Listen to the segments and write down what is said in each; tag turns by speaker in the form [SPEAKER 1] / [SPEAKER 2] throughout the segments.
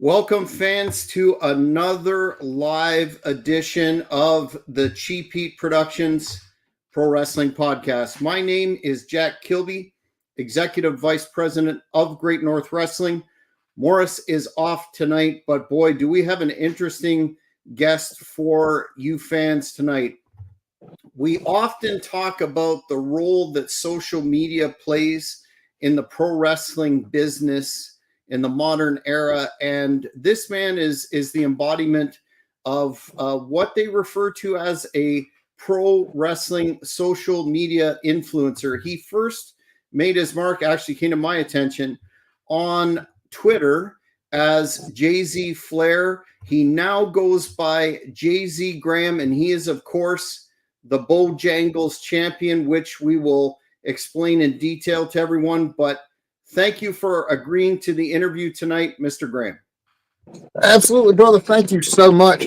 [SPEAKER 1] Welcome, fans, to another live edition of the Cheap Heat Productions Pro Wrestling Podcast. My name is Jack Kilby, Executive Vice President of Great North Wrestling. Morris is off tonight, but boy, do we have an interesting guest for you fans tonight. We often talk about the role that social media plays in the pro wrestling business in the modern era, and this man is the embodiment of what they refer to as a pro wrestling social media influencer. He first made his mark, actually came to my attention, on Twitter as Jay-Z Flair. He now goes by Jay-Z Graham, and he is, of course, the Bojangles Champion, which we will explain in detail to everyone. But thank you for agreeing to the interview tonight, Mr. Graham.
[SPEAKER 2] Absolutely, brother. Thank you so much.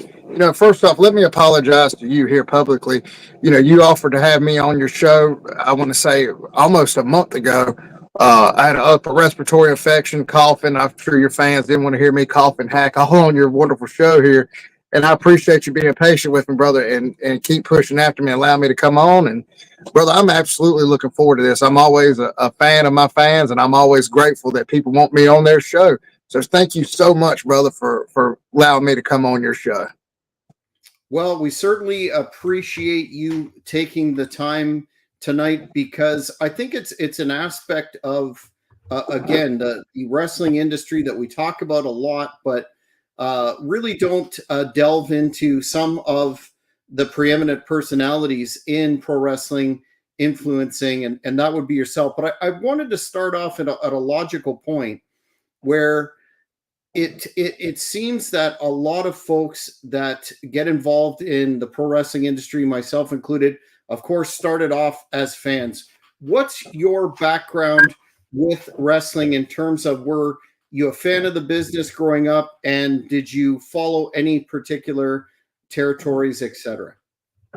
[SPEAKER 2] First off, let me apologize to you here publicly. You offered to have me on your show, I want to say almost a month ago. I had an upper respiratory infection, coughing. I'm sure your fans didn't want to hear me cough and hack all on your wonderful show here. And I appreciate you being patient with me, brother, and keep pushing after me and allow me to come on. And, brother, I'm absolutely looking forward to this. I'm always a fan of my fans, and I'm always grateful that people want me on their show. So thank you so much, brother, for allowing me to come on your show.
[SPEAKER 1] Well, we certainly appreciate you taking the time tonight, because I think it's an aspect of, again, the wrestling industry that we talk about a lot, but really don't delve into some of the preeminent personalities in pro wrestling influencing, and that would be yourself. But I wanted to start off at a logical point where it seems that a lot of folks that get involved in the pro wrestling industry, myself included, of course, started off as fans. What's your background with wrestling in terms of, were you a fan of the business growing up, and did you follow any particular territories, etc.?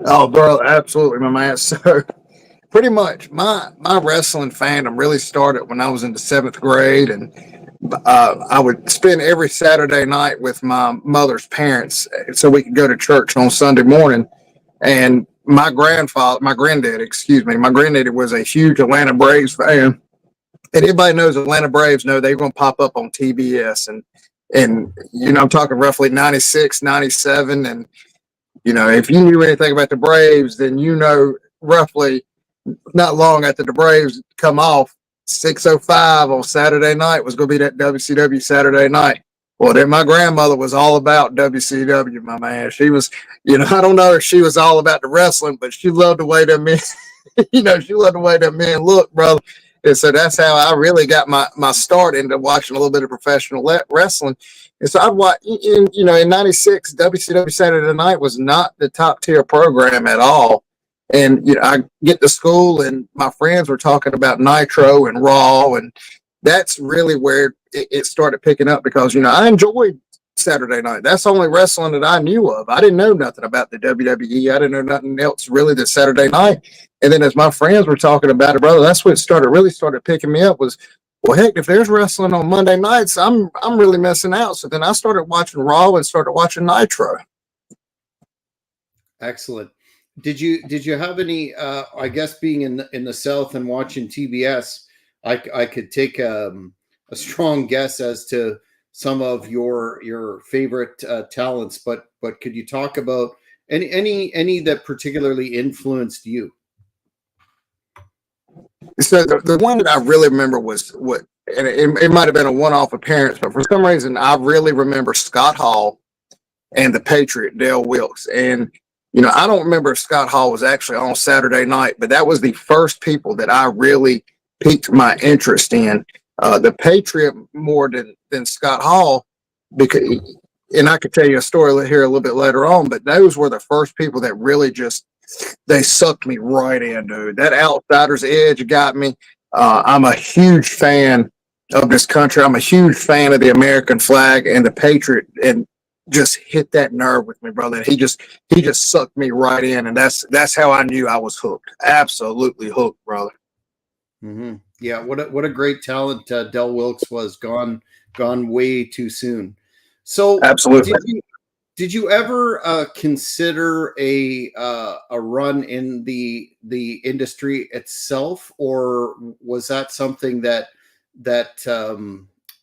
[SPEAKER 2] Oh, bro, absolutely, my man. So pretty much my wrestling fandom really started when I was in the 7th grade, and I would spend every Saturday night with my mother's parents so we could go to church on Sunday morning. And my granddaddy was a huge Atlanta Braves fan. And anybody knows Atlanta Braves know they're going to pop up on TBS. And I'm talking roughly 96, 97. And, if you knew anything about the Braves, then roughly not long after the Braves come off, 6:05 on Saturday night was going to be that WCW Saturday night. Well, then my grandmother was all about WCW, my man. She was, I don't know if she was all about the wrestling, but she loved the way them men, she loved the way them men look, brother. And so that's how I really got my start into watching a little bit of professional wrestling. And so I'd watch, in 96, WCW Saturday night was not the top tier program at all. And, I get to school and my friends were talking about Nitro and Raw. And that's really where it started picking up, because, I enjoyed Saturday night. That's the only wrestling that I knew of. I didn't know nothing about the WWE. I didn't know nothing else really the Saturday night. And then as my friends were talking about it, brother, that's what really started picking me up was, well, heck, if there's wrestling on Monday nights, I'm really missing out. So then I started watching Raw and started watching Nitro.
[SPEAKER 1] Excellent. Did you have any? I guess being in the South and watching TBS, I could take a strong guess as to some of your favorite talents. But could you talk about any that particularly influenced you?
[SPEAKER 2] So the one that I really remember was and it might have been a one-off appearance, but for some reason I really remember Scott Hall and the Patriot Dale Wilkes. And I don't remember if Scott Hall was actually on Saturday night, but that was the first people that I really piqued my interest in. The Patriot more than Scott Hall, because, and I could tell you a story here a little bit later on, but those were the first people that really they sucked me right in, dude. That outsider's edge got me. I'm a huge fan of this country. I'm a huge fan of the American flag and the Patriot, and just hit that nerve with me, brother. He just sucked me right in, and that's how I knew I was hooked. Absolutely hooked, brother.
[SPEAKER 1] Mm-hmm. Yeah, what a great talent Del Wilkes was. Gone way too soon. So
[SPEAKER 2] Absolutely.
[SPEAKER 1] did you ever consider a run in the industry itself, or was that something that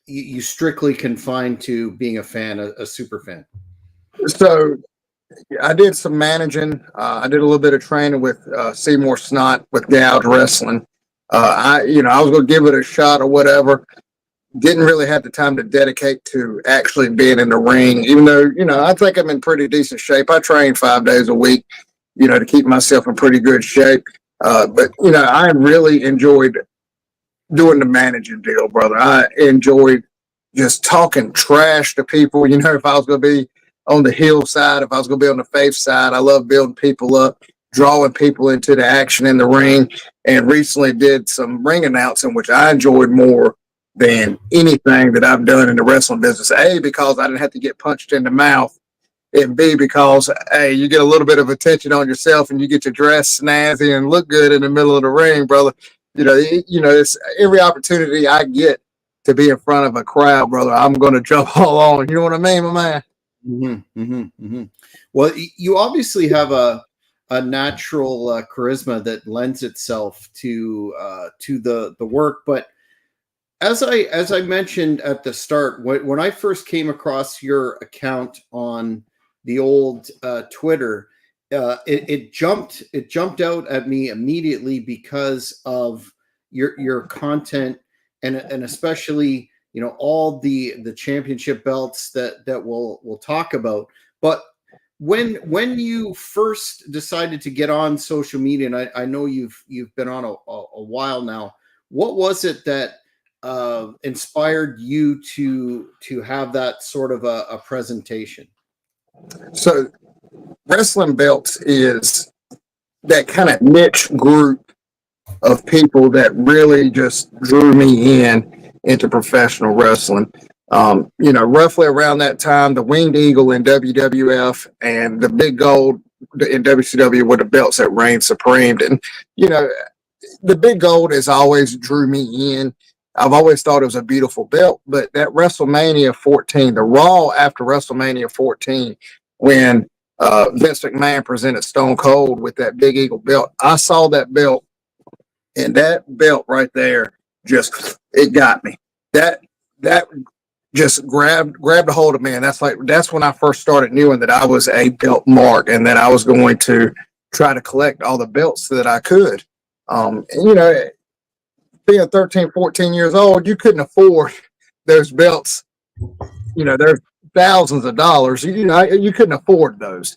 [SPEAKER 1] you strictly confined to being a fan, a super fan?
[SPEAKER 2] So I did some managing. I did a little bit of training with Seymour Snot with Gouge Wrestling. I was going to give it a shot or whatever. Didn't really have the time to dedicate to actually being in the ring, even though, I think I'm in pretty decent shape. I train 5 days a week, to keep myself in pretty good shape. But, I really enjoyed doing the managing deal, brother. I enjoyed just talking trash to people. If I was going to be on the heel side, if I was going to be on the face side, I love building people up, drawing people into the action in the ring. And recently did some ring announcing, which I enjoyed more than anything that I've done in the wrestling business. A, because I didn't have to get punched in the mouth. And B, because, hey, you get a little bit of attention on yourself and you get to dress snazzy and look good in the middle of the ring, brother. It's every opportunity I get to be in front of a crowd, brother, I'm going to jump all on. You know what I mean, my man?
[SPEAKER 1] Well, you obviously have a natural charisma that lends itself to the work. But as I mentioned at the start, when I first came across your account on the old Twitter, it jumped out at me immediately because of your content, and especially all the championship belts that we'll talk about. But when you first decided to get on social media, and I know you've been on a while now, what was it that inspired you to have that sort of a presentation?
[SPEAKER 2] So, wrestling belts is that kind of niche group of people that really just drew me into professional wrestling. Roughly around that time, the Winged Eagle in WWF and the Big Gold in WCW were the belts that reigned supreme. And, you know, the Big Gold has always drew me in. I've always thought it was a beautiful belt, but that WrestleMania 14, the Raw after WrestleMania 14, when Vince McMahon presented Stone Cold with that Big Eagle belt, I saw that belt, and that belt right there it got me. That just grabbed a hold of me, and that's when I first started knowing that I was a belt mark and that I was going to try to collect all the belts that I could. And, being 13, 14 years old, you couldn't afford those belts. They're thousands of dollars. You couldn't afford those.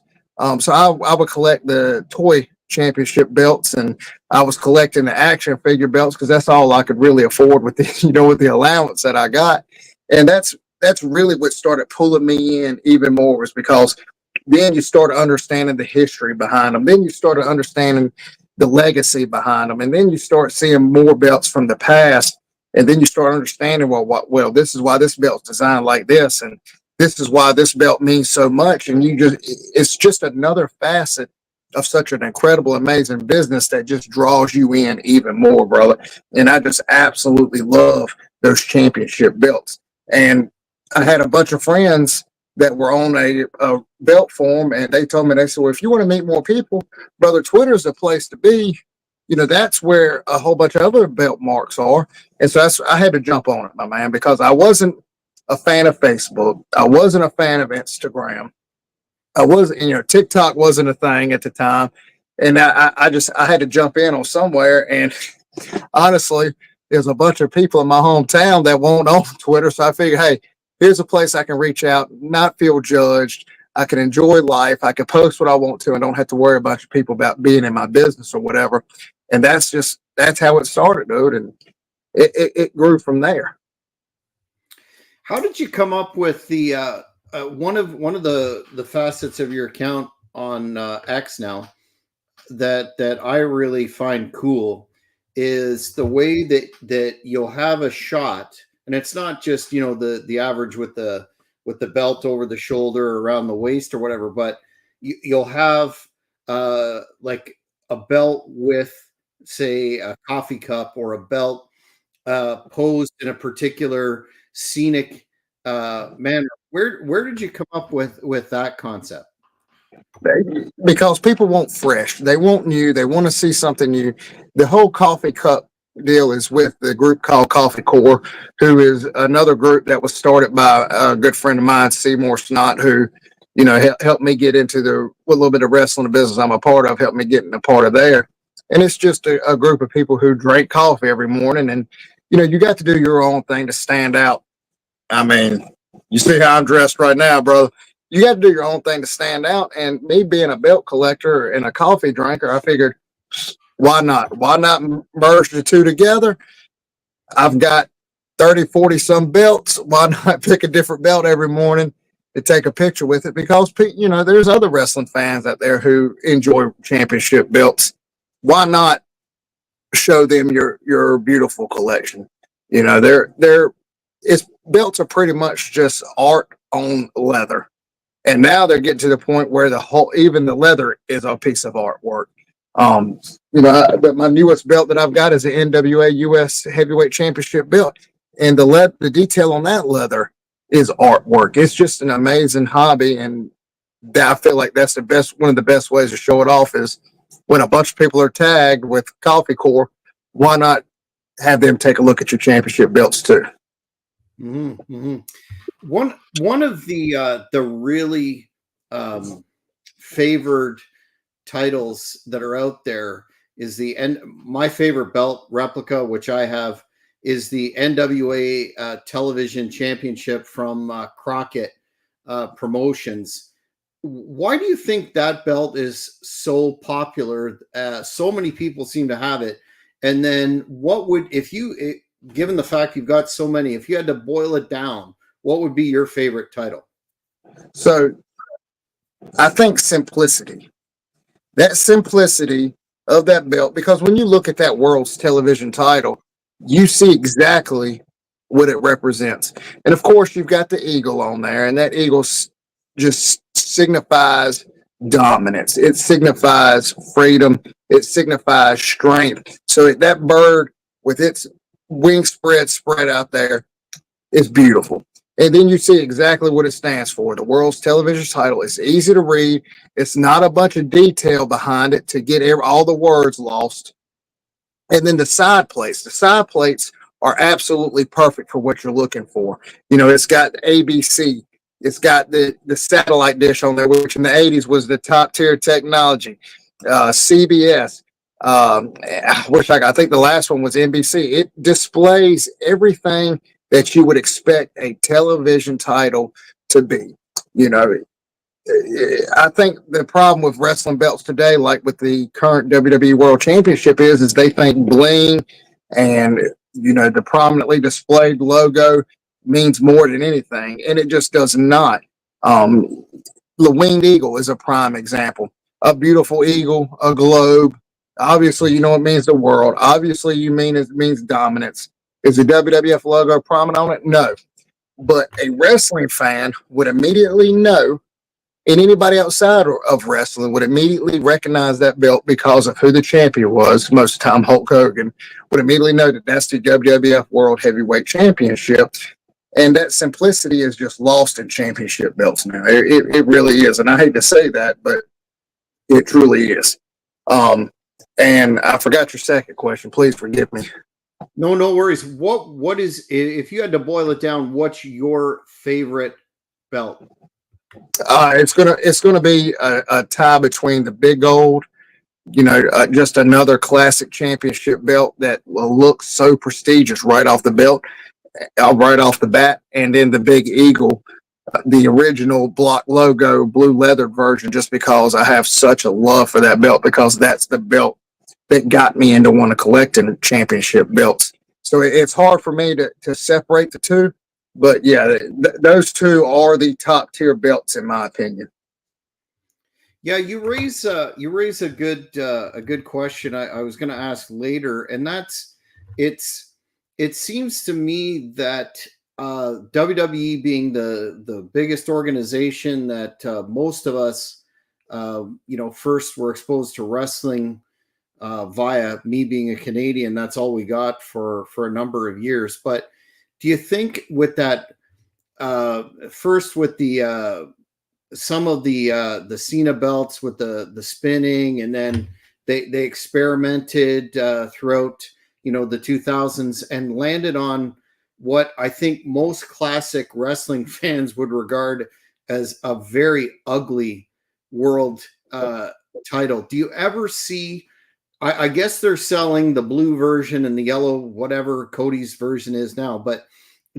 [SPEAKER 2] So I would collect the toy championship belts, and I was collecting the action figure belts because that's all I could really afford with with the allowance that I got. And that's really what started pulling me in even more, was because then you start understanding the history behind them. Then you started understanding the legacy behind them. And then you start seeing more belts from the past. And then you start understanding, well, this is why this belt's designed like this. And this is why this belt means so much. And it's just another facet of such an incredible, amazing business that just draws you in even more, brother. And I just absolutely love those championship belts. And I had a bunch of friends that were on a belt forum, and they told me, they said, well, if you want to meet more people, brother, Twitter's the place to be. That's where a whole bunch of other belt marks are. And so I had to jump on it, my man, because I wasn't a fan of Facebook. I wasn't a fan of Instagram. I wasn't, TikTok wasn't a thing at the time. And I had to jump in on somewhere. And honestly, there's a bunch of people in my hometown that won't on Twitter. So I figured, hey, here's a place I can reach out, not feel judged. I can enjoy life. I can post what I want to and don't have to worry about people about being in my business or whatever. And that's how it started, dude. And it grew from there.
[SPEAKER 1] How did you come up with the one of the facets of your account on X now that I really find cool is the way that you'll have a shot, and it's not just the average with the belt over the shoulder, around the waist or whatever, but you'll have like a belt with, say, a coffee cup, or a belt posed in a particular scenic manner. Where did you come up with that concept?
[SPEAKER 2] Because people want fresh, they want new, they want to see something new. The whole coffee cup deal is with the group called Coffee Core, who is another group that was started by a good friend of mine, Seymour Snott, who, helped me get into the a little bit of wrestling business I'm a part of, helped me get in a part of there. And it's just a group of people who drink coffee every morning. And, you got to do your own thing to stand out. I mean, you see how I'm dressed right now, bro. You got to do your own thing to stand out. And me being a belt collector and a coffee drinker, I figured, why not? Why not merge the two together? I've got 30, 40 some belts. Why not pick a different belt every morning to take a picture with it? Because, there's other wrestling fans out there who enjoy championship belts. Why not show them your beautiful collection? It's belts are pretty much just art on leather. And now they're getting to the point where even the leather is a piece of artwork. But my newest belt that I've got is the NWA US Heavyweight Championship belt, and the detail on that leather is artwork. It's just an amazing hobby, and I feel like that's one of the best ways to show it off is when a bunch of people are tagged with Coffee Core. Why not have them take a look at your championship belts too?
[SPEAKER 1] Mm-hmm. One of the really favored titles that are out there is my favorite belt replica, which I have, is the NWA Television Championship from Crockett Promotions. Why do you think that belt is so popular? So many people seem to have it. And then given the fact you've got so many, if you had to boil it down, what would be your favorite title?
[SPEAKER 2] So I think simplicity. That simplicity of that belt, because when you look at that world's television title, you see exactly what it represents. And of course, you've got the eagle on there, and that eagle just signifies dominance. It signifies freedom. It signifies strength. So that bird with its wings spread out there is beautiful. And then you see exactly what it stands for. The world's television title. It's easy to read. It's not a bunch of detail behind it to get all the words lost. And then the side plates. The side plates are absolutely perfect for what you're looking for. It's got ABC. It's got the satellite dish on there, which in the 80s was the top tier technology. CBS. I think the last one was NBC. It displays everything that you would expect a television title to be. I think the problem with wrestling belts today, like with the current WWE World Championship, is they think bling and the prominently displayed logo means more than anything, and it just does not. The winged eagle is a prime example. A beautiful eagle, a globe. Obviously, it means the world. Obviously, it means dominance. Is the WWF logo prominent on it? No. But a wrestling fan would immediately know, and anybody outside of wrestling would immediately recognize that belt because of who the champion was. Most of the time, Hulk Hogan would immediately know that that's the WWF World Heavyweight Championship. And that simplicity is just lost in championship belts now. It really is. And I hate to say that, but it truly is. And I forgot your second question. Please forgive me.
[SPEAKER 1] No worries. What is, if you had to boil it down, what's your favorite belt?
[SPEAKER 2] It's gonna be a tie between the big gold, just another classic championship belt that will look so prestigious right off the bat, and then the big eagle, the original block logo, blue leather version, just because I have such a love for that belt, because that's the belt that got me into want to collecting championship belts. So it's hard for me to separate the two, but yeah, those two are the top tier belts in my opinion.
[SPEAKER 1] Yeah, you raise a good question. I was going to ask later, and it seems to me that WWE being the biggest organization that most of us first were exposed to wrestling via me being a Canadian. That's all we got for a number of years. But do you think with that first with the some of the Cena belts with the spinning, and then they experimented throughout the 2000s and landed on what I think most classic wrestling fans would regard as a very ugly world title. Do you ever see? I guess they're selling the blue version and the yellow, whatever Cody's version is now. But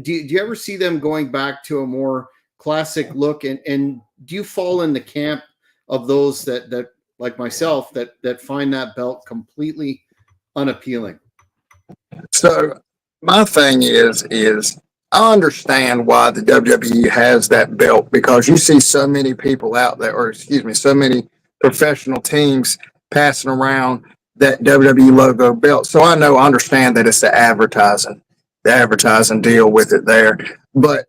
[SPEAKER 1] do you ever see them going back to a more classic look? And do you fall in the camp of those that like myself that find that belt completely unappealing?
[SPEAKER 2] So my thing is I understand why the WWE has that belt, because you see so many people out there, or excuse me, so many professional teams passing around that WWE logo belt. So I understand that it's the advertising deal with it there. But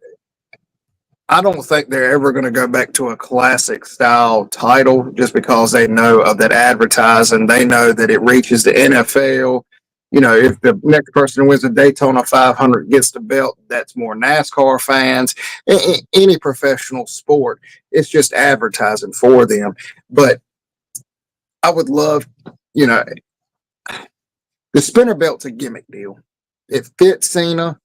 [SPEAKER 2] I don't think they're ever going to go back to a classic style title just because they know of that advertising. They know that it reaches the NFL. If the next person who wins the Daytona 500 gets the belt, that's more NASCAR fans. Any professional sport, it's just advertising for them. But I would love, the spinner belt's a gimmick deal. It fits Cena.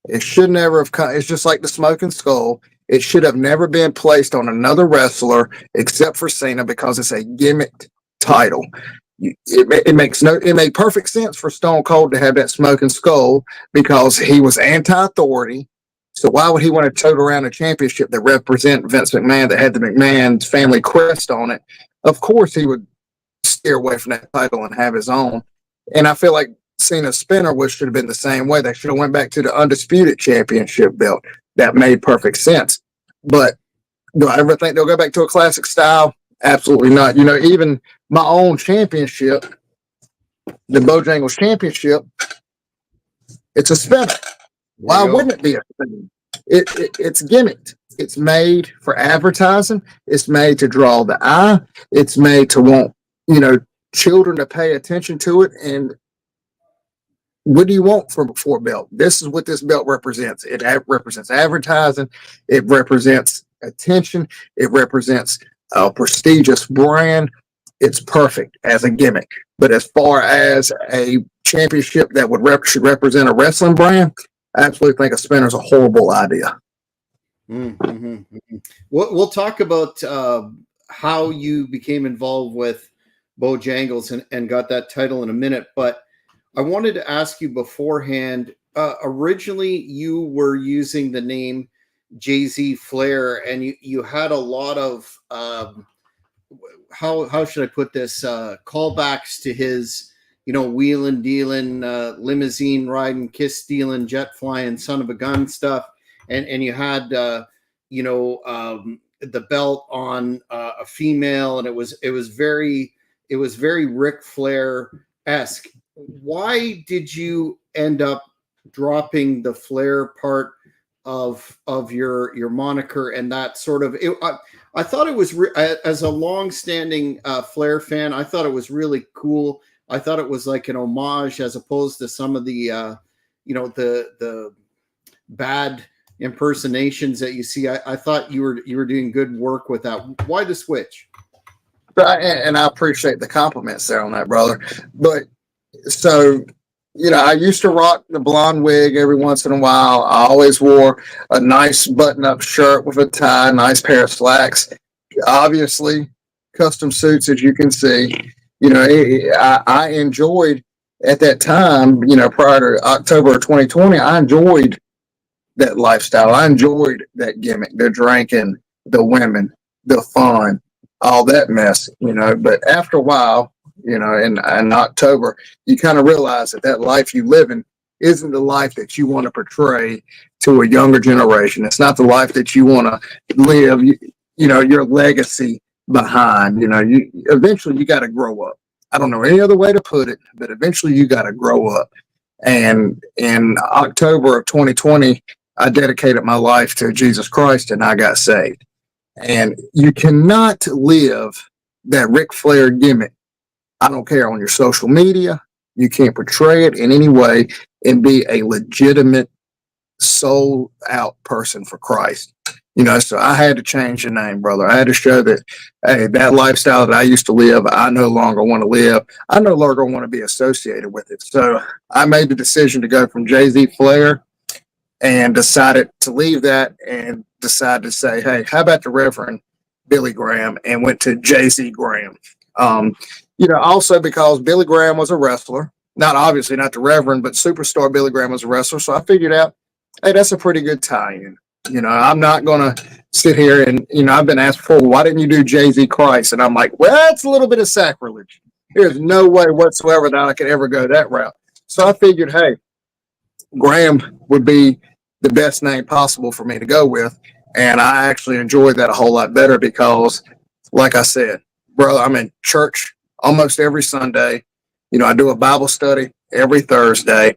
[SPEAKER 2] It should never have come. It's just like the smoking skull. It should have never been placed on another wrestler except for Cena because it's a gimmicked title. It made perfect sense for Stone Cold to have that smoking skull because he was anti-authority. So why would he want to tote around a championship that represent Vince McMahon, that had the McMahon family crest on it? Of course he would steer away from that title and have his own. And I feel like Cena's spinner should have been the same way. They should have went back to the undisputed championship belt. That made perfect sense. But do I ever think they'll go back to a classic style? Absolutely not. Even my own championship, the Bojangles Championship, it's a spinner. Why wouldn't it be a spinner? It's gimmicked. It's made for advertising. It's made to draw the eye. It's made to want, children to pay attention to it. And what do you want from a belt? This is what this belt represents. It represents advertising. It represents attention. It represents a prestigious brand. It's perfect as a gimmick. But as far as a championship that should represent a wrestling brand, I absolutely think a spinner is a horrible idea.
[SPEAKER 1] Mm-hmm. We'll talk about how you became involved with Bojangles and got that title in a minute. But I wanted to ask you beforehand, originally you were using the name Jay-Z Flair, and you had a lot of, how should I put this, callbacks to his, wheeling, dealing, limousine riding, kiss stealing, jet flying, son of a gun stuff. And you had, the belt on a female, and it was very Ric Flair-esque. Why did you end up dropping the Flair part of your moniker and that sort of? I thought it was as a long-standing Flair fan, I thought it was really cool. I thought it was like an homage as opposed to some of the the bad impersonations that you see. I thought you were doing good work with that. Why the switch?
[SPEAKER 2] And I appreciate the compliments there on that, brother. But so, I used to rock the blonde wig every once in a while. I always wore a nice button-up shirt with a tie, nice pair of slacks. Obviously, custom suits, as you can see. I enjoyed at that time, prior to October of 2020, I enjoyed that lifestyle. I enjoyed that gimmick, the drinking, the women, the fun, all that mess, But after a while, in October, you kind of realize that life you live in isn't the life that you want to portray to a younger generation. It's not the life that you want to live, your legacy behind. Eventually you got to grow up. I don't know any other way to put it, but eventually you got to grow up. And in October of 2020, I dedicated my life to Jesus Christ and I got saved. And you cannot live that Ric Flair gimmick, I don't care, on your social media. You can't portray it in any way and be a legitimate sold out person for Christ. So I had to change the name, brother. I had to show that, hey, that lifestyle that I used to live, I no longer want to live. I no longer want to be associated with it. So I made the decision to go from Jay-Z Flair and decided to leave that and decided to say, hey, how about the Reverend Billy Graham, and went to Jay-Z Graham. Also because Billy Graham was a wrestler, obviously not the Reverend, but superstar Billy Graham was a wrestler. So I figured out, hey, that's a pretty good tie-in. I'm not going to sit here and, I've been asked before, why didn't you do Jay-Z Christ? And I'm like, well, that's a little bit of sacrilege. There's no way whatsoever that I could ever go that route. So I figured, hey, Graham would be the best name possible for me to go with. And I actually enjoyed that a whole lot better because, like I said, bro, I'm in church almost every Sunday. I do a Bible study every Thursday.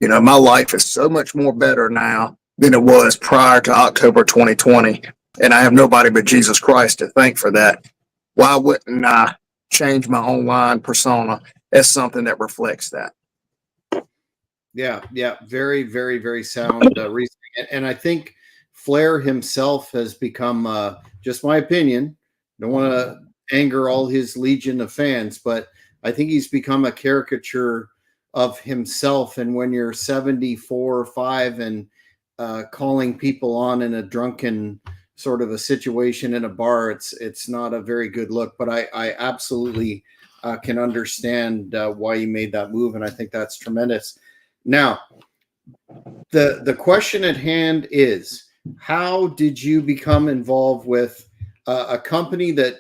[SPEAKER 2] My life is so much more better now than it was prior to October 2020. And I have nobody but Jesus Christ to thank for that. Why wouldn't I change my online persona as something that reflects that?
[SPEAKER 1] Yeah. Very, very, very sound reasoning. And I think Flair himself has become, just my opinion, don't want to anger all his legion of fans, but I think he's become a caricature of himself. And when you're 74 or 5 and calling people on in a drunken sort of a situation in a bar, it's not a very good look. But I absolutely can understand why you made that move, and I think that's tremendous. Now, the question at hand is, how did you become involved with a company that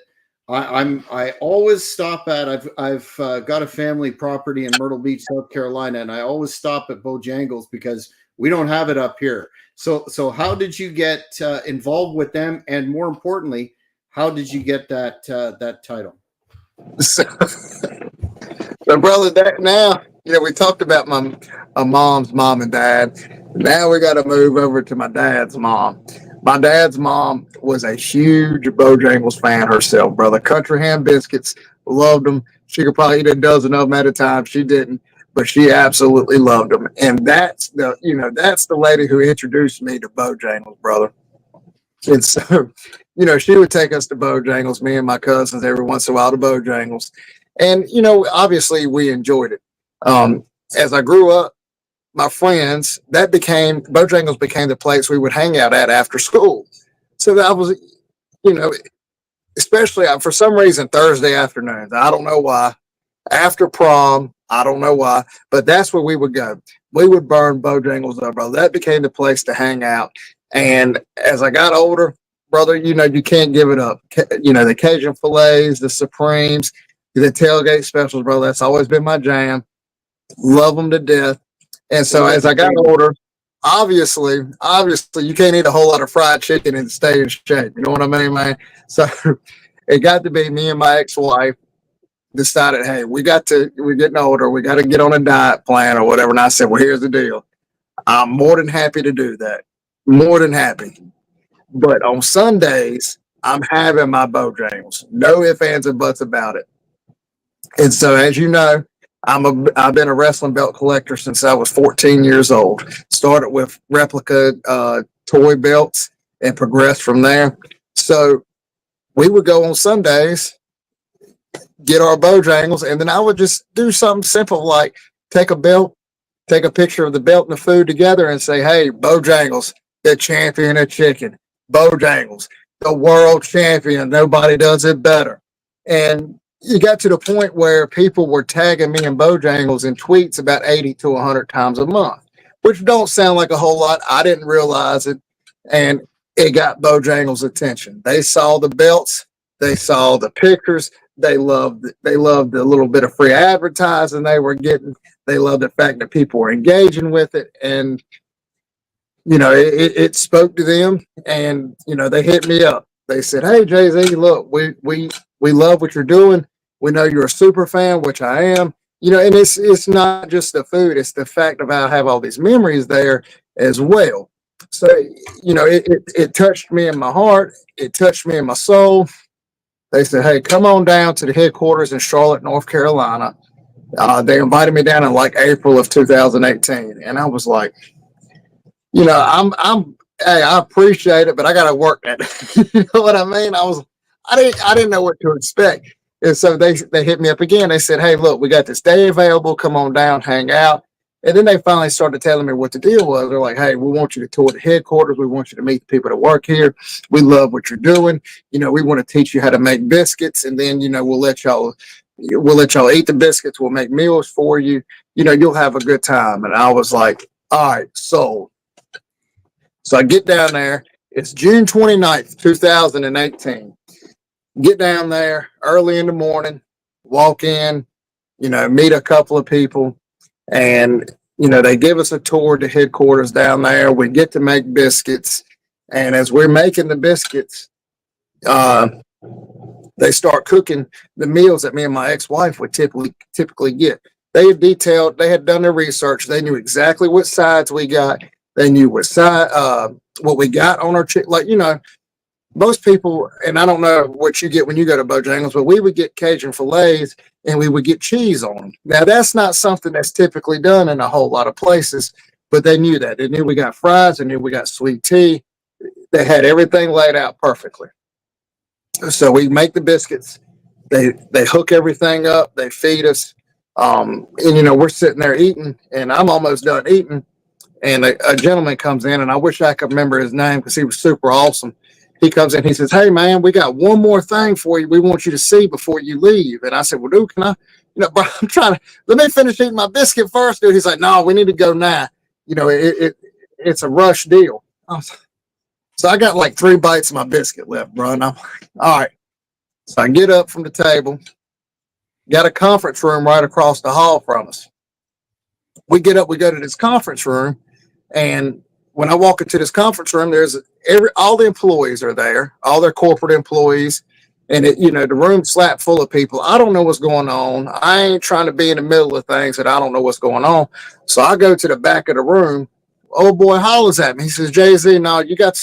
[SPEAKER 1] I always stop at? I've got a family property in Myrtle Beach, South Carolina, and I always stop at Bojangles because we don't have it up here. So how did you get involved with them, and more importantly, how did you get that title?
[SPEAKER 2] So brother, that now, we talked about my mom's mom and dad. Now we got to move over to my dad's mom. My dad's mom was a huge Bojangles fan herself, brother. Country ham biscuits, loved them. She could probably eat a dozen of them at a time. She didn't, but she absolutely loved them. And that's the lady who introduced me to Bojangles, brother. And so, she would take us to Bojangles, me and my cousins, every once in a while to Bojangles. And, obviously we enjoyed it. As I grew up, my friends, Bojangles became the place we would hang out at after school. So that was, especially for some reason, Thursday afternoons. I don't know why. After prom, I don't know why, but that's where we would go. We would burn Bojangles up, brother. That became the place to hang out. And as I got older, brother, you can't give it up. The Cajun fillets, the Supremes, the tailgate specials, brother. That's always been my jam. Love them to death. And so as I got older, obviously, you can't eat a whole lot of fried chicken and stay in shape. You know what I mean, man? So it got to be me and my ex-wife decided, hey, we're getting older. We got to get on a diet plan or whatever. And I said, well, here's the deal. I'm more than happy to do that. More than happy. But on Sundays, I'm having my Bojangles. No ifs, ands, and buts about it. And so, as you know, I've been a wrestling belt collector since I was 14 years old. Started with replica toy belts and progressed from there. So we would go on Sundays, get our Bojangles, and then I would just do something simple like take a belt, take a picture of the belt and the food together and say, hey, Bojangles, the champion of chicken. Bojangles, the world champion. Nobody does it better. And you got to the point where people were tagging me in Bojangles in tweets about 80 to 100 times a month, which don't sound like a whole lot. I didn't realize it. And it got Bojangles' attention. They saw the belts. They saw the pictures. They loved the little bit of free advertising they were getting. They loved the fact that people were engaging with it. And, it spoke to them. And, they hit me up. They said, hey, Jay-Z, look, we love what you're doing. We know you're a super fan, which I am, and it's not just the food. It's the fact of I have all these memories there as well. So, it touched me in my heart. It touched me in my soul. They said, hey, come on down to the headquarters in Charlotte, North Carolina. They invited me down in like April of 2018. And I was like, hey, I appreciate it, but I got to work that. You know what I mean? I didn't know what to expect. And so they hit me up again. They said, "Hey, look, we got this day available. Come on down, hang out." And then they finally started telling me what the deal was. They're like, "Hey, we want you to tour the headquarters. We want you to meet the people that work here. We love what you're doing. We want to teach you how to make biscuits, and then we'll let y'all eat the biscuits. We'll make meals for you. You'll have a good time." And I was like, "All right, sold." So I get down there. It's June 29th, 2018. Get down there early in the morning, walk in, meet a couple of people, and they give us a tour to headquarters down there. We get to make biscuits, and as we're making the biscuits, they start cooking the meals that me and my ex-wife would typically get. They had done their research. They knew exactly what sides we got. They knew what we got on our chicken. Most people, and I don't know what you get when you go to Bojangles, but we would get Cajun fillets and we would get cheese on them. Now, that's not something that's typically done in a whole lot of places, but they knew that. They knew we got fries. They knew we got sweet tea. They had everything laid out perfectly. So we make the biscuits. They hook everything up. They feed us. And, we're sitting there eating, and I'm almost done eating. And a gentleman comes in, and I wish I could remember his name because he was super awesome. He comes in, he says, "Hey, man, we got one more thing for you. We want you to see before you leave." And I said, "Well, dude, can I, bro, let me finish eating my biscuit first, dude." He's like, "No, we need to go now. It's a rush deal." So I got like 3 bites of my biscuit left, bro. And I'm like, all right. So I get up from the table, got a conference room right across the hall from us. We get up, we go to this conference room, and when I walk into this conference room, there's all the employees are there, all their corporate employees, and the room's slap full of people. I don't know what's going on. I ain't trying to be in the middle of things that I don't know what's going on. So I go to the back of the room. Old boy hollers at me. He says, "Jay-Z, no, you got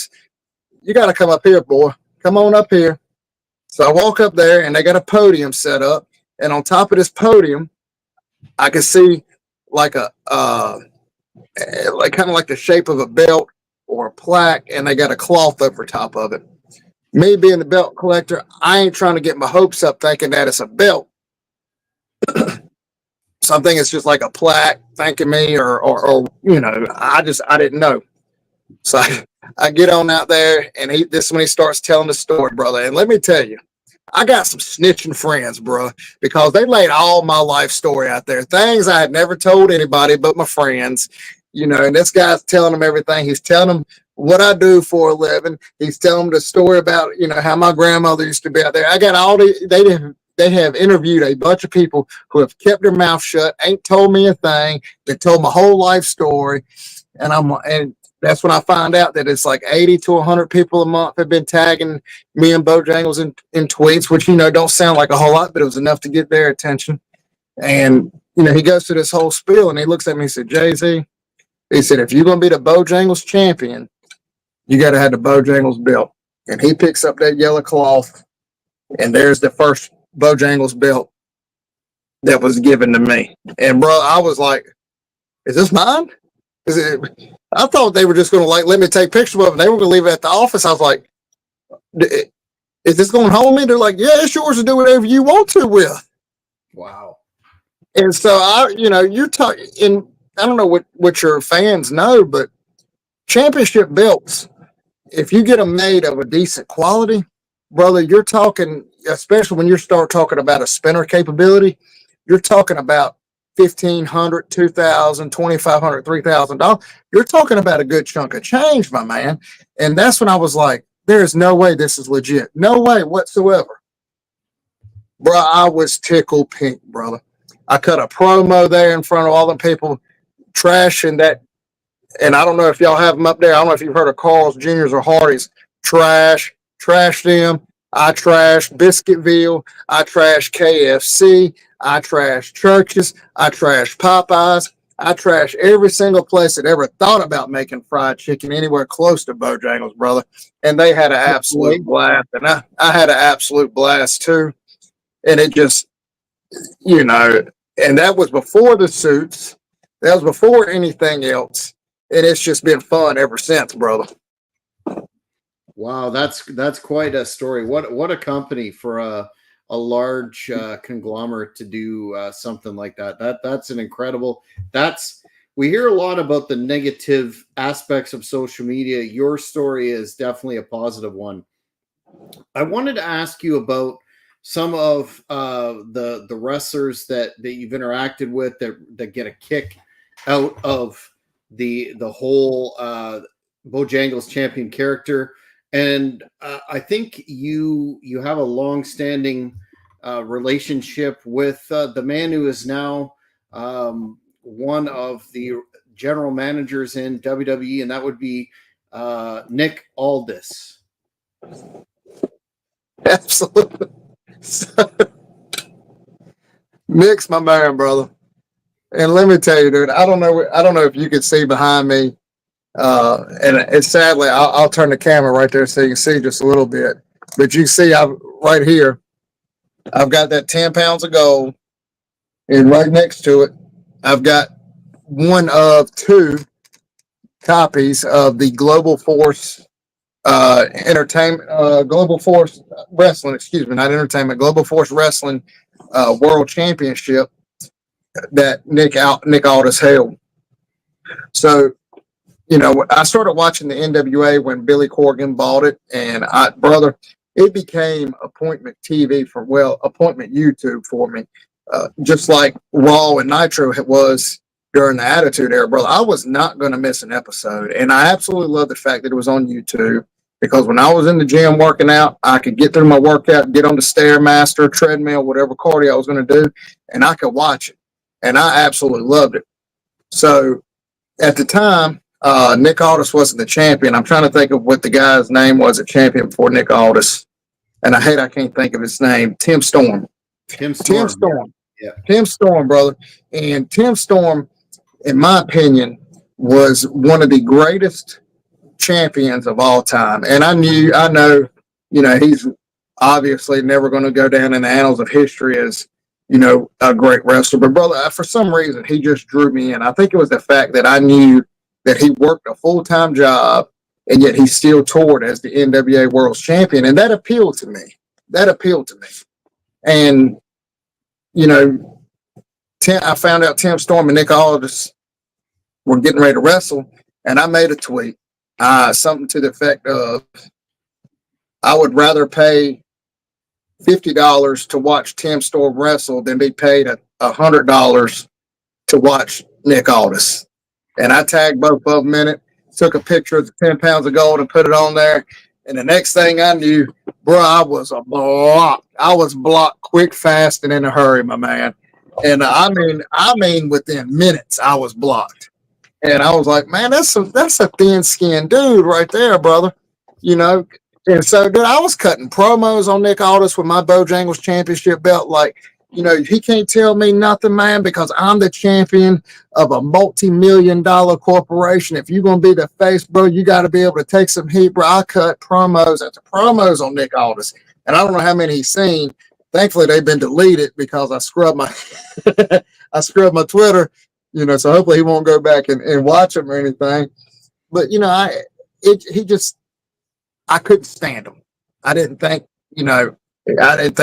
[SPEAKER 2] to come up here, boy. Come on up here." So I walk up there, and they got a podium set up, and on top of this podium, I can see like kind of like the shape of a belt or a plaque, and they got a cloth over top of it. Me being the belt collector, I ain't trying to get my hopes up thinking that it's a belt. Something it's just like a plaque thanking me or I didn't know. So I get on out there, and this is when he starts telling the story, brother. And let me tell you, I got some snitching friends, bro, because they laid all my life story out there. Things I had never told anybody but my friends, and this guy's telling them everything. He's telling them what I do for a living. He's telling them the story about, how my grandmother used to be out there. I got they have interviewed a bunch of people who have kept their mouth shut, ain't told me a thing, that told my whole life story. And that's when I find out that it's like 80 to 100 people a month have been tagging me and Bojangles in tweets, which, don't sound like a whole lot, but it was enough to get their attention. And, he goes through this whole spiel, and he looks at me and said, "Jay-Z," he said, "if you're going to be the Bojangles champion, you got to have the Bojangles belt." And he picks up that yellow cloth, and there's the first Bojangles belt that was given to me. And, bro, I was like, "Is this mine?" I thought they were just going to let me take pictures of it. They were going to leave it at the office. I was like, "Is this going home?" And they're like, "Yeah, it's yours to do whatever you want to with."
[SPEAKER 1] Wow.
[SPEAKER 2] And so you're talking, and I don't know what your fans know, but championship belts, if you get them made of a decent quality, brother, you're talking, especially when you start talking about a spinner capability, you're talking about $1,500, $2,000, $2,500, $3,000. You're talking about a good chunk of change, my man. And that's when I was like, there's no way this is legit. No way whatsoever. Bro, I was tickled pink, brother. I cut a promo there in front of all the people trashing that. And I don't know if y'all have them up there. I don't know if you've heard of Carl's Jr.'s or Hardee's. Trash them. I trash Biscuitville. I trash KFC. I trash churches. I trash Popeyes. I trash every single place that ever thought about making fried chicken anywhere close to Bojangles, brother. And they had an absolute blast. And I had an absolute blast too. And it just, and that was before the suits. That was before anything else. and it's just been fun ever since, brother.
[SPEAKER 1] Wow, that's quite a story. What a company for a large conglomerate to do something like that. That's an incredible. That's We hear a lot about the negative aspects of social media. Your story is definitely a positive one. I wanted to ask you about some of the wrestlers that you've interacted with that get a kick out of the whole Bojangles Champion character, and I think you have a long-standing relationship with the man who is now one of the general managers in WWE, and that would be Nick Aldis.
[SPEAKER 2] Absolutely. Nick's my man, brother. And let me tell you, dude, I don't know if you can see behind me. And it's sadly, I'll turn the camera right there so you can see just a little bit. But you can see right here, I've got that 10 pounds of gold. And right next to it, I've got one of two copies of the Global Force Entertainment, Global Force Wrestling, excuse me, not entertainment, Global Force Wrestling World Championship that Nick Aldis held. So, you know, I started watching the NWA when Billy Corgan bought it, and brother, it became appointment TV appointment YouTube for me, just like Raw and Nitro was during the Attitude Era, brother. I was not going to miss an episode, and I absolutely love the fact that it was on YouTube, because when I was in the gym working out, I could get through my workout, get on the Stairmaster, treadmill, whatever cardio I was going to do, and I could watch it, and I absolutely loved it. So at the time, Nick Aldis wasn't the champion. I'm trying to think of what the guy's name was at champion before Nick Aldis, and I can't think of his name. Tim Storm.
[SPEAKER 1] Tim Storm.
[SPEAKER 2] Yeah. Tim Storm, brother. And Tim Storm, in my opinion, was one of the greatest champions of all time. And I know, you know, he's obviously never going to go down in the annals of history as, you know, a great wrestler. But brother, for some reason, he just drew me in. I think it was the fact that I knew that he worked a full-time job, and yet he still toured as the NWA World Champion. And that appealed to me. And, you know, I found out Tim Storm and Nick Aldis were getting ready to wrestle, and I made a tweet, something to the effect of, I would rather pay $50 to watch Tim Storm wrestle than be paid $100 to watch Nick Aldis. And I tagged both of them in it, took a picture of the 10 pounds of gold and put it on there. And the next thing I knew, bro, I was blocked. I was blocked quick, fast, and in a hurry, my man. And I mean, within minutes, I was blocked. And I was like, man, that's a thin-skinned dude right there, brother. You know. And so, dude, I was cutting promos on Nick Aldis with my Bojangles Championship belt. Like, you know, he can't tell me nothing, man, because I'm the champion of a multi-million-dollar corporation. If you're going to be the face, bro, you got to be able to take some heat, bro. I cut promos after promos on Nick Aldis. And I don't know how many he's seen. Thankfully, they've been deleted because I scrubbed my Twitter, you know, so hopefully he won't go back and watch them or anything. But, you know, I couldn't stand him. I didn't think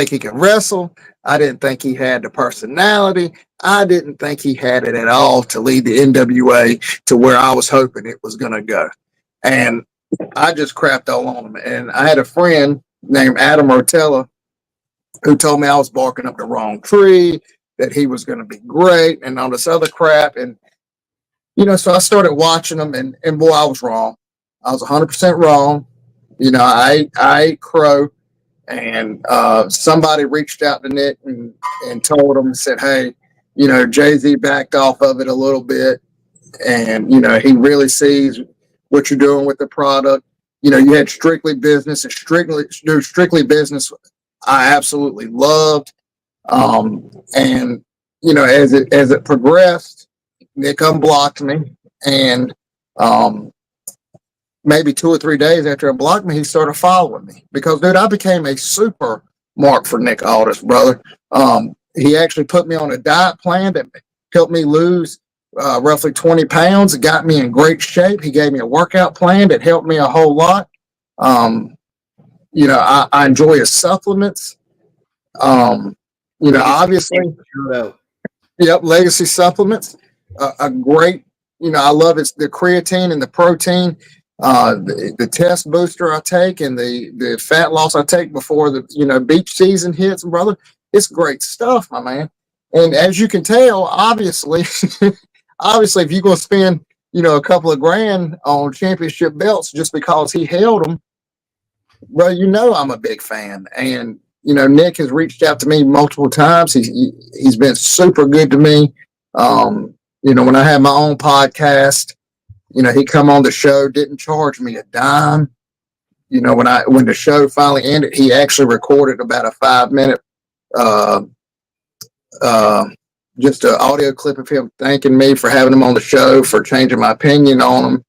[SPEAKER 2] he could wrestle. I didn't think he had the personality. I didn't think he had it at all to lead the NWA to where I was hoping it was going to go. And I just crapped all on him. And I had a friend named Adam Rotella who told me I was barking up the wrong tree, that he was going to be great and all this other crap. And, you know, so I started watching him, and boy, I was wrong. I was 100% wrong. You know, I ate crow, and somebody reached out to Nick and told him, said, hey, you know, Jay-Z backed off of it a little bit, and, you know, he really sees what you're doing with the product. You know, you had Strictly Business, and Strictly Business I absolutely loved. And, you know, as it progressed, Nick unblocked me, and maybe 2 or 3 days after it blocked me, he started following me because, dude, I became a super mark for Nick Aldis, brother. He actually put me on a diet plan that helped me lose roughly 20 pounds. It got me in great shape. He gave me a workout plan that helped me a whole lot. I enjoy his supplements. Obviously, yep, Legacy supplements, a great. I love the creatine and the protein, the test booster I take, and the fat loss I take before the beach season hits, brother. It's great stuff, my man. And as you can tell, obviously, if you're going to spend a couple of grand on championship belts just because he held them, bro, I'm a big fan. And Nick has reached out to me multiple times. He's been super good to me. When I had my own podcast, he come on the show, didn't charge me a dime. When the show finally ended, he actually recorded about a 5-minute just an audio clip of him thanking me for having him on the show, for changing my opinion on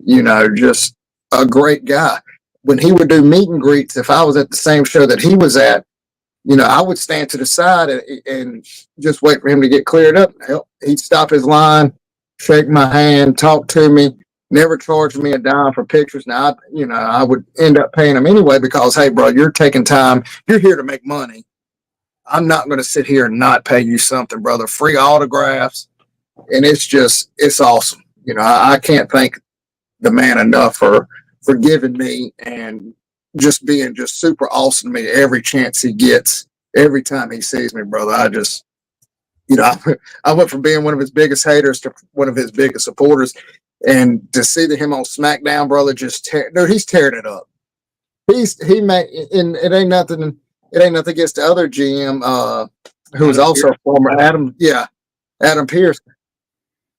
[SPEAKER 2] him. Just a great guy. When he would do meet and greets, if I was at the same show that he was at, I would stand to the side and just wait for him to get cleared up. He'd stop his line, shake my hand, talk to me, never charged me a dime for pictures. Now, I would end up paying him anyway because, hey, bro, you're taking time. You're here to make money. I'm not going to sit here and not pay you something, brother. Free autographs. And it's awesome. I can't thank the man enough for giving me and just being just super awesome to me every chance he gets, every time he sees me, brother. I went from being one of his biggest haters to one of his biggest supporters. And to see him on SmackDown, brother, he's tearing it up. And it ain't nothing against the other GM, who was also a former Adam Pearce.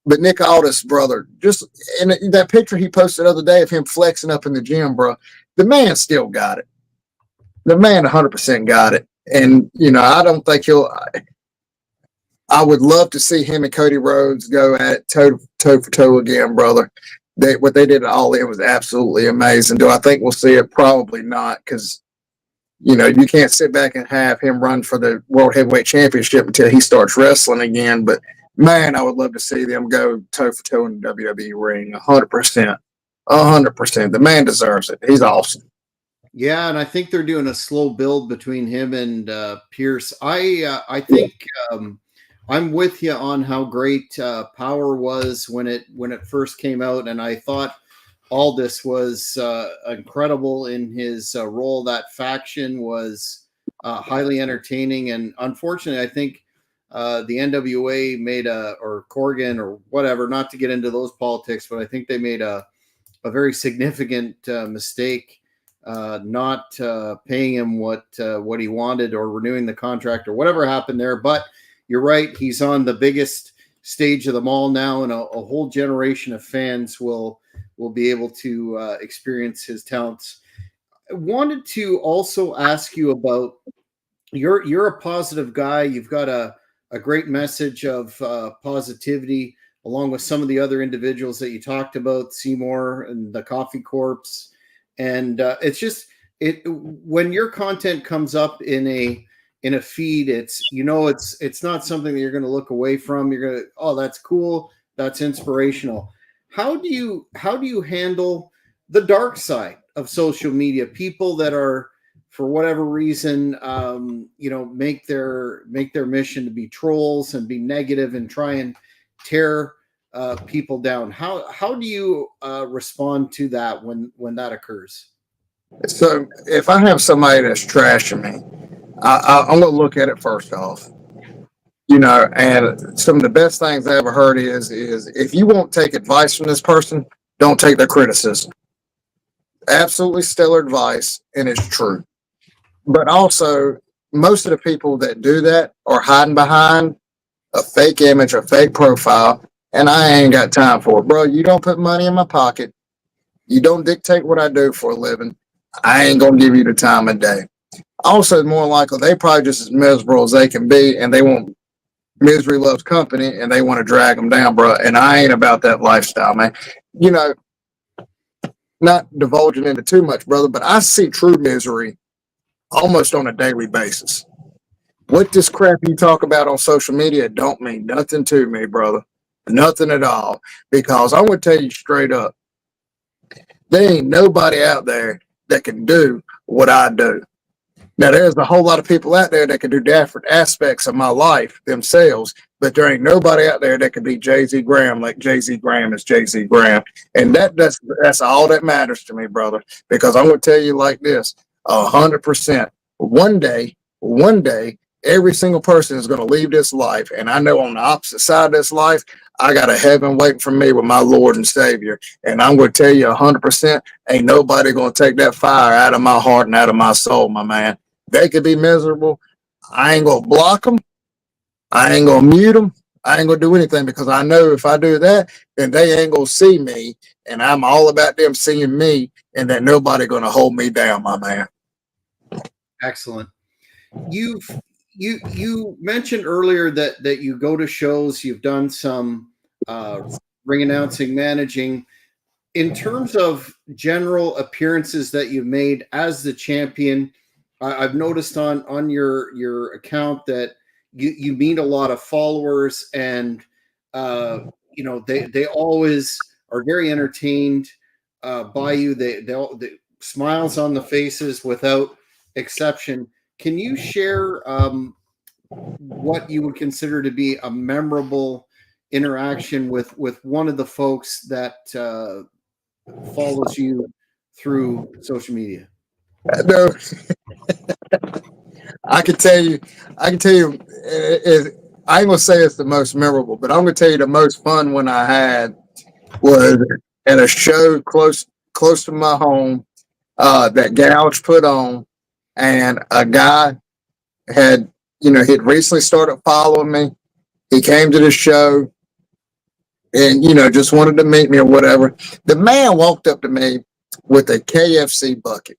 [SPEAKER 2] But Nick Aldis, brother, just in that picture he posted the other day of him flexing up in the gym, bro, the man still got it. The man 100% got it. And, I don't think I would love to see him and Cody Rhodes go at toe for toe again, brother. What they did at All In was absolutely amazing. Do I think we'll see it? Probably not, because, you can't sit back and have him run for the World Heavyweight Championship until he starts wrestling again. But, man, I would love to see them go toe for toe in the WWE ring, 100%. 100%. The man deserves it. He's awesome.
[SPEAKER 1] Yeah, and I think they're doing a slow build between him and Pierce. I think I'm with you on how great Power was when it first came out, and I thought Aldis was incredible in his role. That faction was highly entertaining, and unfortunately, I think the NWA or Corgan or whatever, not to get into those politics, but I think they made a very significant mistake not paying him what he wanted, or renewing the contract, or whatever happened there. But you're right, he's on the biggest stage of them all now, and a whole generation of fans will be able to experience his talents. I wanted to also ask you about, you're a positive guy. You've got a great message of positivity, along with some of the other individuals that you talked about, Seymour and the Coffee Corps. And it's just when your content comes up in a feed, it's not something that you're going to look away from. You're going to, oh, that's cool, that's inspirational. How do you handle the dark side of social media? People that are, for whatever reason, make their mission to be trolls and be negative and try and tear people down. How do you respond to that when that occurs?
[SPEAKER 2] So if I have somebody that's trashing me, I'm going to look at it first off. And some of the best things I ever heard is if you won't take advice from this person, don't take their criticism. Absolutely stellar advice, and it's true. But also, most of the people that do that are hiding behind a fake image, a fake profile, and I ain't got time for it. Bro, you don't put money in my pocket. You don't dictate what I do for a living. I ain't going to give you the time of day. Also, more likely, they probably just as miserable as they can be, and they want misery loves company, and they want to drag them down, bro. And I ain't about that lifestyle, man. Not divulging into too much, brother, but I see true misery almost on a daily basis. What this crap you talk about on social media don't mean nothing to me, brother. Nothing at all. Because I'm going to tell you straight up, there ain't nobody out there that can do what I do. Now, there's a whole lot of people out there that can do different aspects of my life themselves, but there ain't nobody out there that can be Jay-Z Graham like Jay-Z Graham is Jay-Z Graham. And that's all that matters to me, brother, because I'm going to tell you like this, 100%. One day, every single person is going to leave this life. And I know on the opposite side of this life, I got a heaven waiting for me with my Lord and Savior. And I'm going to tell you 100%, ain't nobody going to take that fire out of my heart and out of my soul, my man. They could be miserable. I ain't going to block them. I ain't going to mute them. I ain't going to do anything, because I know if I do that, then they ain't going to see me. And I'm all about them seeing me, and that nobody going to hold me down, my man.
[SPEAKER 1] Excellent. You mentioned earlier that you go to shows, you've done some ring announcing, managing. In terms of general appearances that you've made as the champion, I've noticed on your account that you meet a lot of followers, and they always are very entertained by you. They smiles on the faces without exception. Can you share what you would consider to be a memorable interaction with one of the folks that follows you through social media?
[SPEAKER 2] No, I can tell you, I ain't gonna say it's the most memorable, but I'm gonna tell you the most fun one I had was at a show close to my home that Gouge put on, and a guy had he'd recently started following me. He came to the show and just wanted to meet me or whatever. The man walked up to me with a KFC bucket,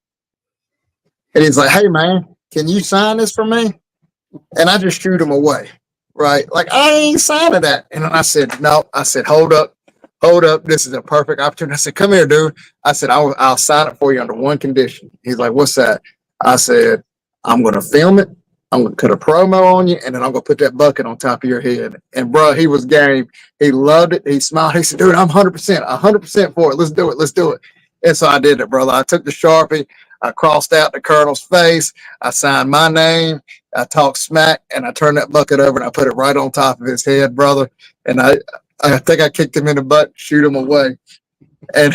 [SPEAKER 2] and he's like, "Hey man, can you sign this for me?" And I just shoot him away, right? Like, I ain't signing that. And I said, "No." I said, hold up. This is a perfect opportunity. I said, "Come here, dude." I said, I'll sign it for you under one condition." He's like, "What's that?" I said, "I'm going to film it. I'm going to cut a promo on you, and then I'm going to put that bucket on top of your head." And bro, he was game. He loved it. He smiled. He said, "Dude, I'm 100% for it. Let's do it." And so I did it, brother. I took the Sharpie. I crossed out the Colonel's face. I signed my name. I talked smack, and I turned that bucket over, and I put it right on top of his head, brother. And I think I kicked him in the butt, shoot him away. And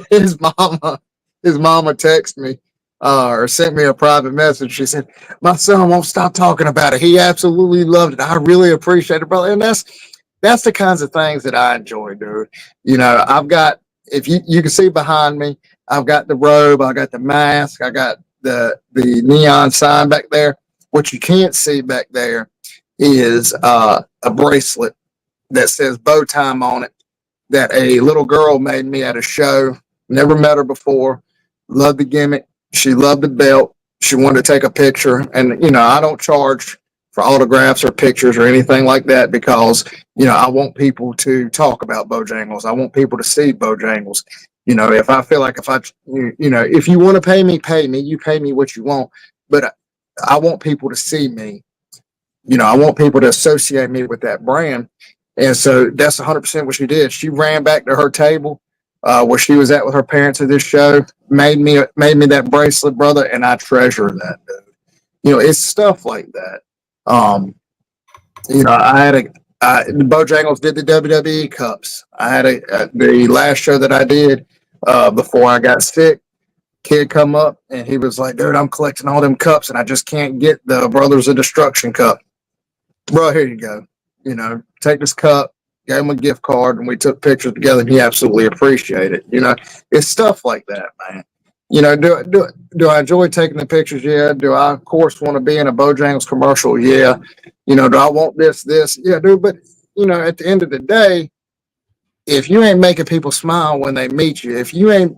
[SPEAKER 2] his mama texted me or sent me a private message. She said, "My son won't stop talking about it. He absolutely loved it. I really appreciate it, brother." And that's the kinds of things that I enjoy, dude. I've got, if you can see behind me, I've got the robe, I got the mask, I got the neon sign back there. What you can't see back there is a bracelet that says bow time on it, that a little girl made me at a show. Never met her before. Loved the gimmick. She loved the belt. She wanted to take a picture. And, I don't charge for autographs or pictures or anything like that, because, I want people to talk about Bojangles. I want people to see Bojangles. If I feel like if you want to pay me, you pay me what you want. But I want people to see me. I want people to associate me with that brand. And so that's 100% what she did. She ran back to her table where she was at with her parents at this show, made me that bracelet, brother, and I treasure that, dude. It's stuff like that. The Bojangles did the WWE cups. I had the last show that I did before I got sick. Kid come up and he was like, "Dude, I'm collecting all them cups and I just can't get the Brothers of Destruction cup." Bro, here you go. Take this cup, gave him a gift card, and we took pictures together, and he absolutely appreciated it. It's stuff like that, man. Do I enjoy taking the pictures? Yeah. Do I, of course, want to be in a Bojangles commercial? Yeah. Do I want this? Yeah, dude. But, at the end of the day, if you ain't making people smile when they meet you, if you ain't,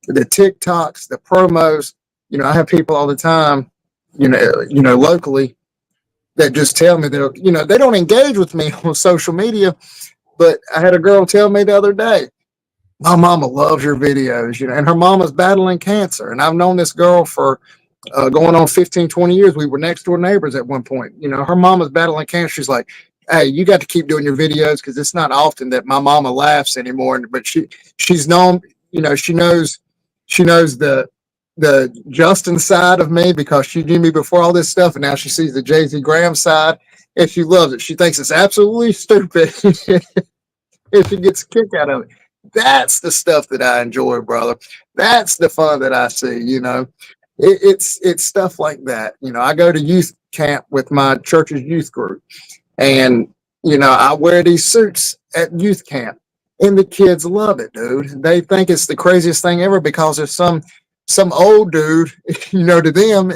[SPEAKER 2] the TikToks, the promos, I have people all the time, locally, that just tell me that, they don't engage with me on social media. But I had a girl tell me the other day, "My mama loves your videos," and her mama's battling cancer. And I've known this girl for going on 15, 20 years. We were next door neighbors at one point. Her mama's battling cancer. She's like, hey, you got to keep doing your videos because it's not often that my mama laughs anymore. But she's known, she knows the Justin side of me because she knew me before all this stuff, and now she sees the Jay-Z Graham side, and she loves it. She thinks it's absolutely stupid, and she gets a kick out of it. That's the stuff that I enjoy, brother. That's the fun that I see. It's stuff like that. I go to youth camp with my church's youth group, and I wear these suits at youth camp, and the kids love it, dude. They think it's the craziest thing ever because there's some old dude, to them,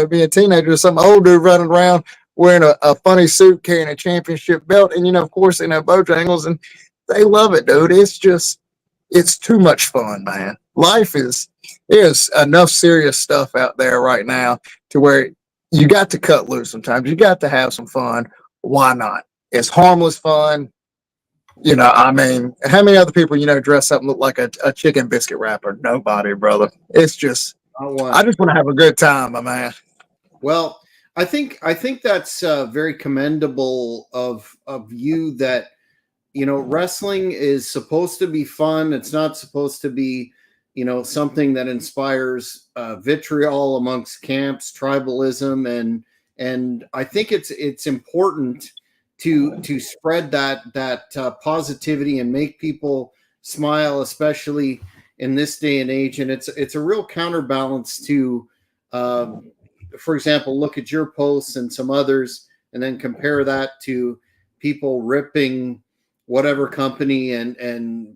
[SPEAKER 2] being teenagers, some old dude running around wearing a funny suit, carrying a championship belt, and of course they know Bojangles, and they love it, dude. It's too much fun, man. There's enough serious stuff out there right now to where you got to cut loose sometimes. You got to have some fun. Why not? It's harmless fun. How many other people, dress up and look like a chicken biscuit wrapper? Nobody, brother. It's just, I just want to have a good time, my man.
[SPEAKER 1] Well, I think that's very commendable of you that, wrestling is supposed to be fun. It's not supposed to be, something that inspires vitriol amongst camps, tribalism, and I think it's important to spread that positivity and make people smile, especially in this day and age. And it's a real counterbalance to, for example, look at your posts and some others, and then compare that to people ripping whatever company and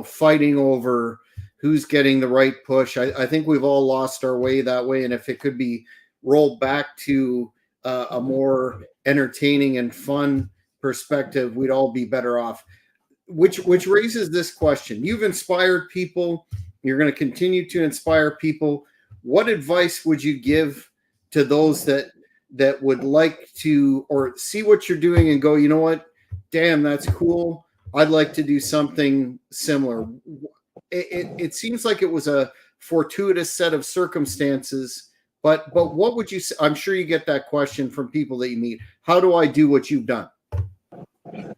[SPEAKER 1] fighting over who's getting the right push. I think we've all lost our way that way. And if it could be rolled back to a more entertaining and fun perspective, we'd all be better off. Which raises this question. You've inspired people. You're going to continue to inspire people. What advice would you give to those that would like to, or see what you're doing and go, you know what? Damn, that's cool. I'd like to do something similar. It seems like it was a fortuitous set of circumstances, but what would you say? I'm sure you get that question from people that you meet. How do I do what you've done?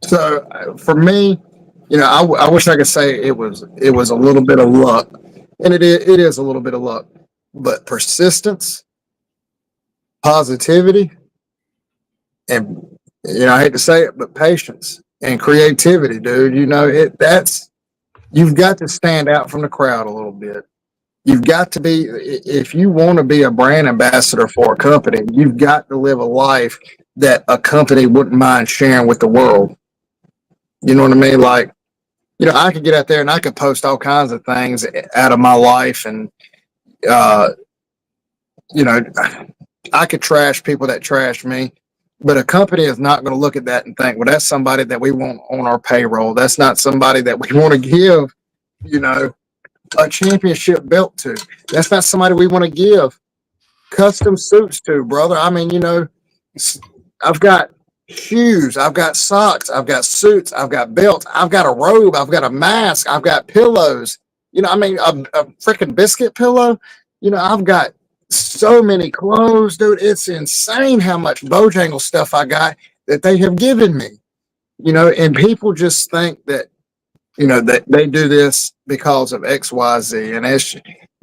[SPEAKER 2] So for me, I wish I could say it was a little bit of luck, and it is a little bit of luck, but persistence, positivity, and I hate to say it, but patience and creativity, dude. You've got to stand out from the crowd a little bit. You've got to be, if you want to be a brand ambassador for a company, you've got to live a life that a company wouldn't mind sharing with the world. You know what I mean? Like, I could get out there and I could post all kinds of things out of my life, and I could trash people that trash me. But a company is not going to look at that and think, well, that's somebody that we want on our payroll. That's not somebody that we want to give, a championship belt to. That's not somebody we want to give custom suits to, brother. I've got shoes, I've got socks, I've got suits, I've got belts, I've got a robe, I've got a mask, I've got pillows. A freaking biscuit pillow. I've got so many clothes, dude. It's insane how much Bojangles stuff I got that they have given me. And people just think that, that they do this because of XYZ. And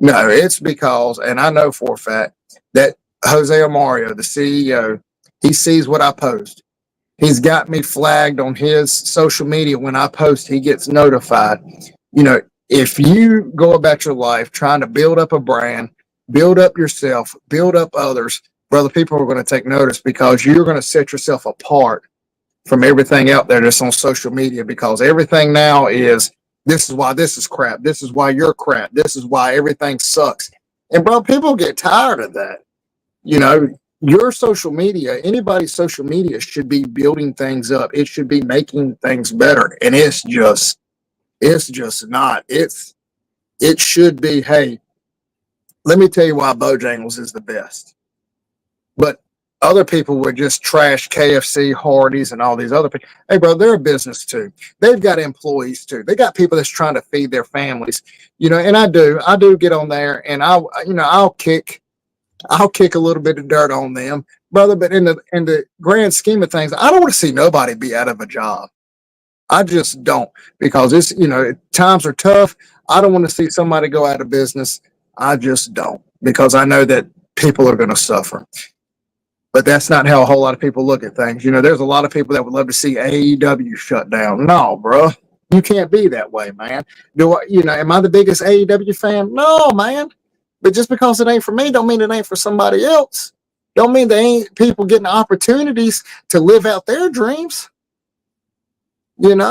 [SPEAKER 2] it's because, and I know for a fact that Jose Amario, the CEO, he sees what I post. He's got me flagged on his social media. When I post, he gets notified. If you go about your life trying to build up a brand, build up yourself, build up others, brother, people are going to take notice because you're going to set yourself apart from everything out there that's on social media, because everything now is, this is why this is crap. This is why you're crap. This is why everything sucks. And bro, people get tired of that. Your social media, anybody's social media should be building things up. It should be making things better. And it's just not. It should be, hey, let me tell you why Bojangles is the best. But other people would just trash KFC, Hardee's, and all these other people. Hey, bro, they're a business too. They've got employees too. They got people that's trying to feed their families. And I do get on there, and I'll kick I'll kick a little bit of dirt on them, brother. But in the grand scheme of things, I don't want to see nobody be out of a job. I just don't, because it's, times are tough. I don't want to see somebody go out of business. I just don't, because I know that people are going to suffer. But that's not how a whole lot of people look at things. There's a lot of people that would love to see AEW shut down. No, bro, you can't be that way, man. Am I the biggest AEW fan? No, man. But just because it ain't for me, don't mean it ain't for somebody else. Don't mean there ain't people getting opportunities to live out their dreams. And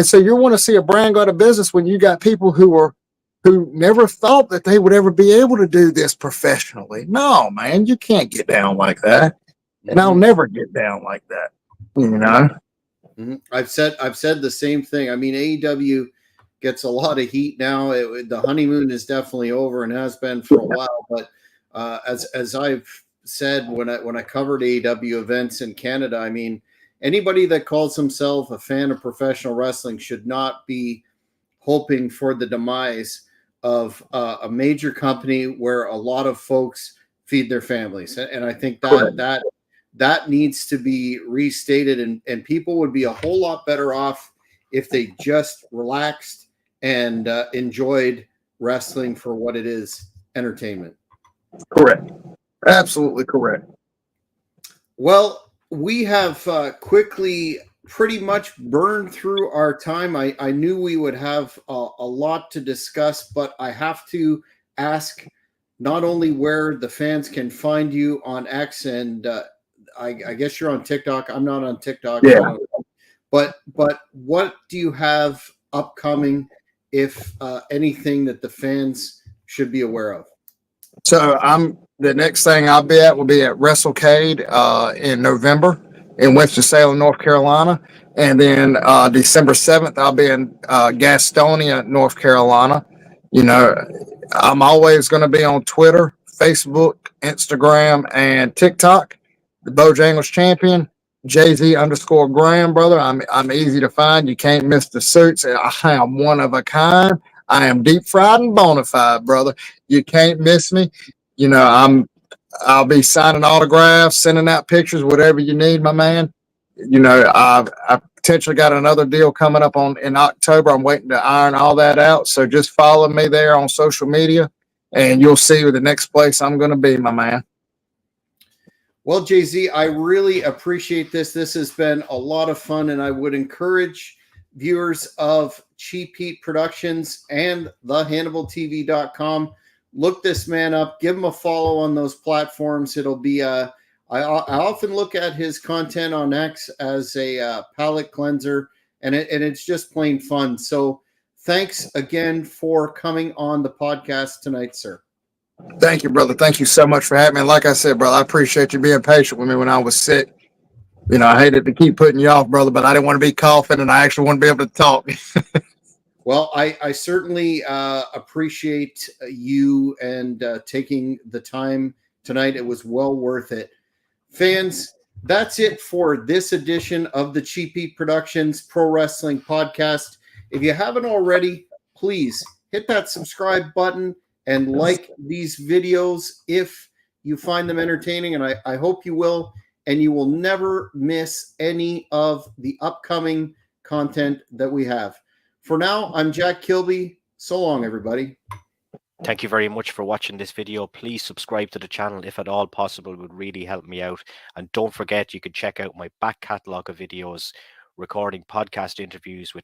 [SPEAKER 2] so you want to see a brand go out of business when you got people who never thought that they would ever be able to do this professionally. No, man, you can't get down like that. And I'll never get down like that.
[SPEAKER 1] Mm-hmm. I've said the same thing. I mean, AEW gets a lot of heat now. The honeymoon is definitely over and has been for a while. But as I've said when I covered AEW events in Canada, I mean, anybody that calls himself a fan of professional wrestling should not be hoping for the demise of a major company where a lot of folks feed their families. And I think that needs to be restated, and people would be a whole lot better off if they just relaxed and enjoyed wrestling for what it is, entertainment.
[SPEAKER 2] Correct. Absolutely correct.
[SPEAKER 1] Well, we have quickly pretty much burned through our time. I knew we would have a lot to discuss, but I have to ask not only where the fans can find you on X, and I guess you're on TikTok. I'm not on TikTok.
[SPEAKER 2] Yeah.
[SPEAKER 1] But what do you have upcoming, if anything, that the fans should be aware of?
[SPEAKER 2] So the next thing I'll be at will be at WrestleCade in November in Winston-Salem, North Carolina. And then December 7th, I'll be in Gastonia, North Carolina. I'm always going to be on Twitter, Facebook, Instagram, and TikTok. The Bojangles Champion, JZ_Graham, brother. I'm easy to find. You can't miss the suits. I am one of a kind. I am deep fried and bona fide, brother. You can't miss me. I'll be signing autographs, sending out pictures, whatever you need, my man. I've potentially got another deal coming up in October. I'm waiting to iron all that out. So just follow me there on social media, and you'll see the next place I'm going to be, my man.
[SPEAKER 1] Well, JZ, I really appreciate this. This has been a lot of fun, and I would encourage viewers of Cheap Heat Productions and thehannibaltv.com, look this man up, give him a follow on those platforms. It'll be I often look at his content on X as a palate cleanser, and it's just plain fun. So thanks again for coming on the podcast tonight, sir.
[SPEAKER 2] Thank you, brother. Thank you so much for having me. And like I said, brother, I appreciate you being patient with me when I was sick. I hated to keep putting you off, brother, but I didn't want to be coughing, and I actually want to be able to talk.
[SPEAKER 1] Well, I certainly appreciate you and taking the time tonight. It was well worth it. Fans, that's it for this edition of the Cheap Heat Productions Pro Wrestling Podcast. If you haven't already, please hit that subscribe button and like these videos if you find them entertaining, and I hope you will, and you will never miss any of the upcoming content that we have. For now, I'm Jack Kilby. So long, everybody.
[SPEAKER 3] Thank you very much for watching this video. Please subscribe to the channel if at all possible. It would really help me out. And don't forget, you can check out my back catalogue of videos recording podcast interviews with